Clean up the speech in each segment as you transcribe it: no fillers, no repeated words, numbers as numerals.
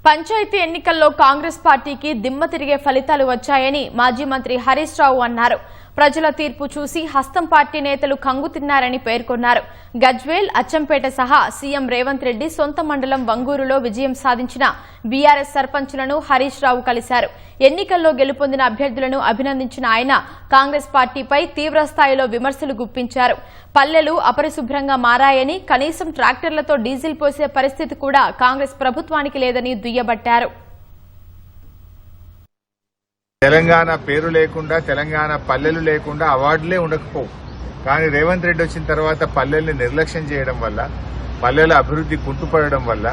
పంచాయతీ ఎన్నికల్లో కాంగ్రెస్ పార్టీకి దిమ్మ తిరిగే ఫలితాలు వచ్చాయని మాజీ మంత్రి హరీష్ రావు అన్నారు. ప్రజల తీర్పు చూసి హస్తం పార్టీ నేతలు కంగుతిన్నారని పేర్కొన్నారు. గజ్వేల్, అచ్చంపేట సహా సీఎం రేవంత్ రెడ్డి సొంత మండలం వంగూరులో విజయం సాధించిన బీఆర్ఎస్ సర్పంచులను హరీష్ రావు కలిశారు. ఎన్నికల్లో గెలుపొందిన అభ్యర్థులను అభినందించిన ఆయన కాంగ్రెస్ పార్టీపై తీవ్రస్థాయిలో విమర్శలు గుప్పించారు. పల్లెలు అపరిశుభ్రంగా మారాయని, కనీసం ట్రాక్టర్లతో డీజిల్ పోసే పరిస్థితి కూడా కాంగ్రెస్ ప్రభుత్వానికి లేదని దుయ్యబట్టారు. తెలంగాణ పేరు లేకుండా, తెలంగాణ పల్లెలు లేకుండా అవార్డులే ఉండకపోవు. కానీ రేవంత్ రెడ్డి వచ్చిన తర్వాత పల్లెల్ని నిర్లక్ష్యం చేయడం వల్ల, పల్లెల అభివృద్ధి కుంటుపడడం వల్ల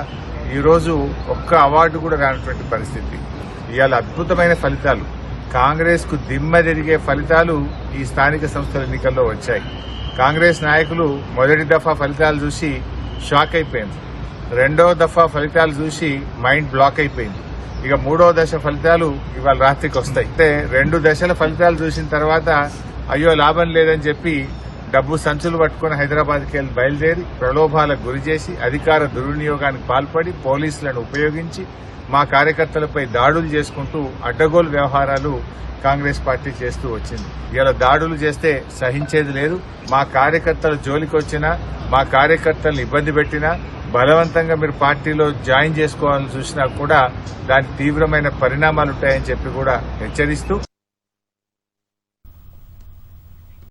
ఈరోజు ఒక్క అవార్డు కూడా రానటువంటి పరిస్థితి. ఇవాళ అద్భుతమైన ఫలితాలు, కాంగ్రెస్ కు దిమ్మ తిరిగే ఫలితాలు ఈ స్థానిక సంస్థల ఎన్నికల్లో వచ్చాయి. కాంగ్రెస్ నాయకులు మొదటి దఫా ఫలితాలు చూసి షాక్ అయిపోయింది. రెండో దఫా ఫలితాలు చూసి మైండ్ బ్లాక్ అయిపోయింది. ఇక మూడో దశ ఫలితాలు ఇవాళ రాత్రికి వస్తాయి. అంటే 2 దశల ఫలితాలు చూసిన తర్వాత అయ్యో లాభం లేదని చెప్పి డబ్బు సంచులు పట్టుకుని హైదరాబాద్కి వెళ్లి బయలుదేరి ప్రలోభాలకు గురి చేసి అధికార దుర్వినియోగానికి పాల్పడి పోలీసులను ఉపయోగించి మా కార్యకర్తలపై దాడులు చేసుకుంటూ అడ్డగోలు వ్యవహారాలు కాంగ్రెస్ పార్టీ చేస్తూ వచ్చింది. ఇలా దాడులు చేస్తే సహించేది లేదు. మా కార్యకర్తల జోలికి వచ్చినా, మా కార్యకర్తలను ఇబ్బంది పెట్టినా, బలవంతంగా మీరు పార్టీలో జాయిన్ చేసుకోవాలని చూసినా కూడా దానికి తీవ్రమైన పరిణామాలుంటాయని చెప్పి కూడా హెచ్చరిస్తూ